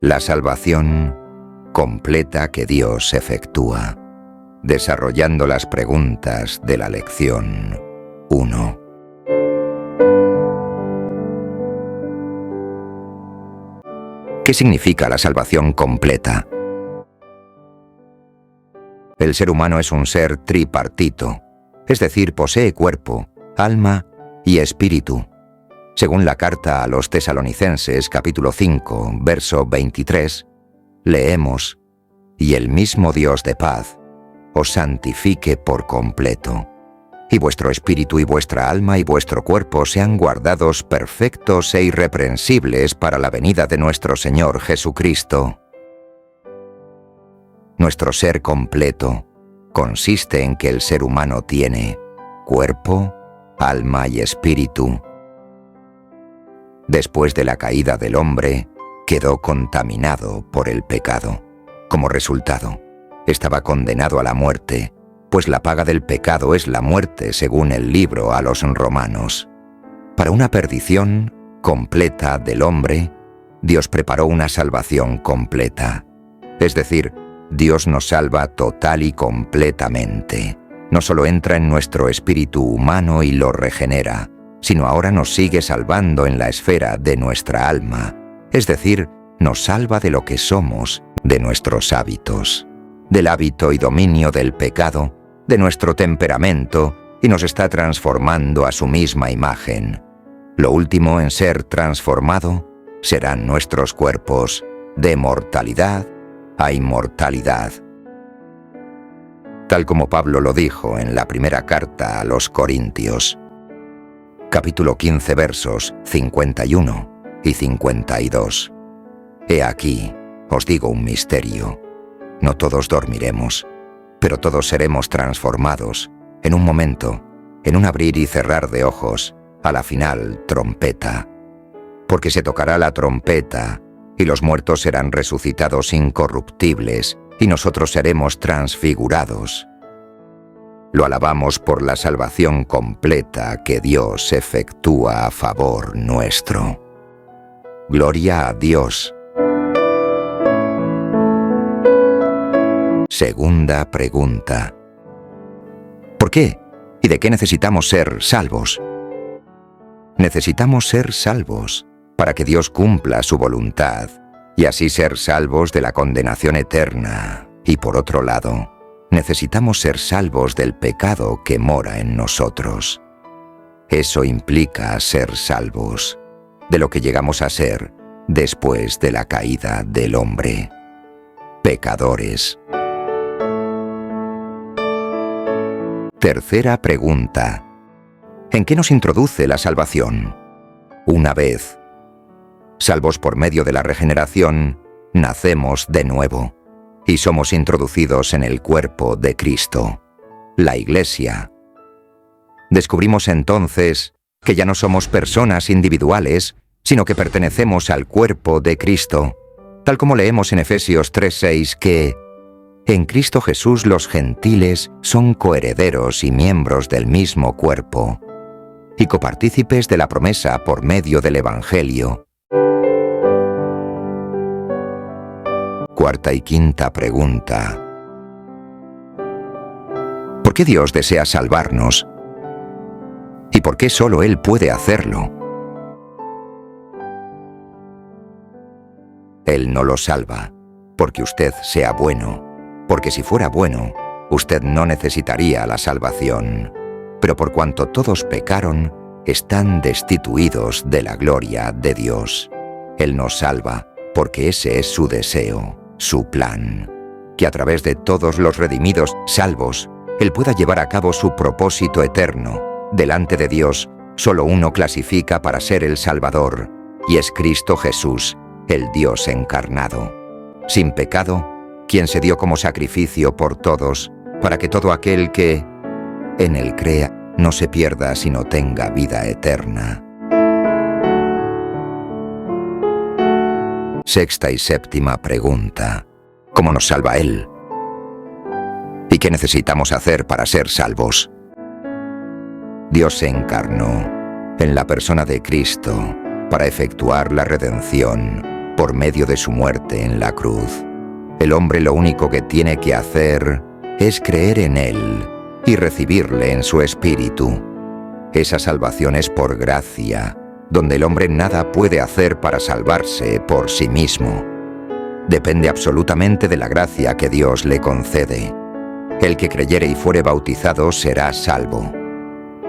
La salvación completa que Dios efectúa, desarrollando las preguntas de la lección 1. ¿Qué significa la salvación completa? El ser humano es un ser tripartito, es decir, posee cuerpo, alma y espíritu. Según la carta a los Tesalonicenses, capítulo 5, verso 23, leemos: «Y el mismo Dios de paz os santifique por completo, y vuestro espíritu y vuestra alma y vuestro cuerpo sean guardados perfectos e irreprensibles para la venida de nuestro Señor Jesucristo». Nuestro ser completo consiste en que el ser humano tiene cuerpo, alma y espíritu. Después de la caída del hombre, quedó contaminado por el pecado. Como resultado, estaba condenado a la muerte, pues la paga del pecado es la muerte, según el libro a los Romanos. Para una perdición completa del hombre, Dios preparó una salvación completa. Es decir, Dios nos salva total y completamente. No solo entra en nuestro espíritu humano y lo regenera, sino ahora nos sigue salvando en la esfera de nuestra alma. Es decir, nos salva de lo que somos, de nuestros hábitos, del hábito y dominio del pecado, de nuestro temperamento, y nos está transformando a su misma imagen. Lo último en ser transformado serán nuestros cuerpos, de mortalidad a inmortalidad. Tal como Pablo lo dijo en la primera carta a los Corintios, capítulo 15, versos 51 y 52. He aquí, os digo un misterio. No todos dormiremos, pero todos seremos transformados, en un momento, en un abrir y cerrar de ojos, a la final trompeta. Porque se tocará la trompeta, y los muertos serán resucitados incorruptibles, y nosotros seremos transfigurados. Lo alabamos por la salvación completa que Dios efectúa a favor nuestro. Gloria a Dios. Segunda pregunta. ¿Por qué y de qué necesitamos ser salvos? Necesitamos ser salvos para que Dios cumpla su voluntad y así ser salvos de la condenación eterna. Y por otro lado, necesitamos ser salvos del pecado que mora en nosotros. Eso implica ser salvos de lo que llegamos a ser después de la caída del hombre. Pecadores. Tercera pregunta. ¿En qué nos introduce la salvación? Una vez salvos por medio de la regeneración, nacemos de nuevo y somos introducidos en el cuerpo de Cristo, la Iglesia. Descubrimos entonces que ya no somos personas individuales, sino que pertenecemos al cuerpo de Cristo, tal como leemos en Efesios 3:6 que en Cristo Jesús los gentiles son coherederos y miembros del mismo cuerpo, y copartícipes de la promesa por medio del Evangelio. Cuarta y quinta pregunta. ¿Por qué Dios desea salvarnos? ¿Y por qué solo Él puede hacerlo? Él no lo salva porque usted sea bueno, porque si fuera bueno, usted no necesitaría la salvación. Pero por cuanto todos pecaron, están destituidos de la gloria de Dios. Él nos salva porque ese es su deseo, su plan, que a través de todos los redimidos salvos, Él pueda llevar a cabo su propósito eterno. Delante de Dios, solo uno clasifica para ser el Salvador, y es Cristo Jesús, el Dios encarnado. Sin pecado, quien se dio como sacrificio por todos, para que todo aquel que en Él crea no se pierda, sino tenga vida eterna. Sexta y séptima pregunta. ¿Cómo nos salva Él? ¿Y qué necesitamos hacer para ser salvos? Dios se encarnó en la persona de Cristo para efectuar la redención por medio de su muerte en la cruz. El hombre lo único que tiene que hacer es creer en Él y recibirle en su espíritu. Esa salvación es por gracia, donde el hombre nada puede hacer para salvarse por sí mismo. Depende absolutamente de la gracia que Dios le concede. El que creyere y fuere bautizado será salvo.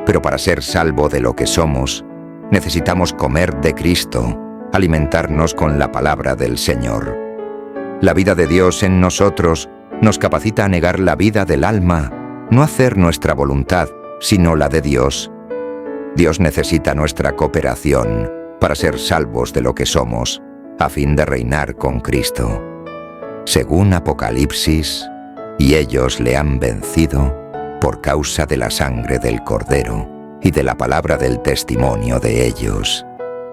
Pero para ser salvo de lo que somos, necesitamos comer de Cristo, alimentarnos con la palabra del Señor. La vida de Dios en nosotros nos capacita a negar la vida del alma, no hacer nuestra voluntad, sino la de Dios. Dios necesita nuestra cooperación para ser salvos de lo que somos, a fin de reinar con Cristo. Según Apocalipsis, y ellos le han vencido por causa de la sangre del Cordero y de la palabra del testimonio de ellos,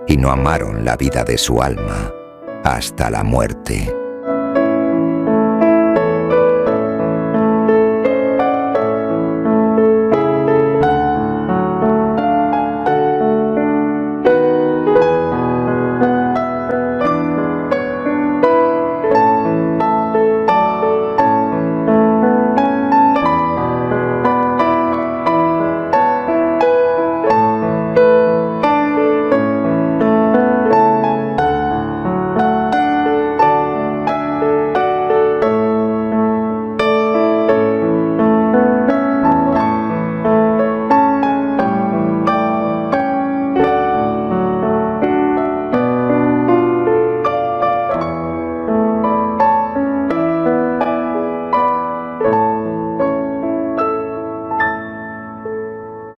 y no amaron la vida de su alma hasta la muerte.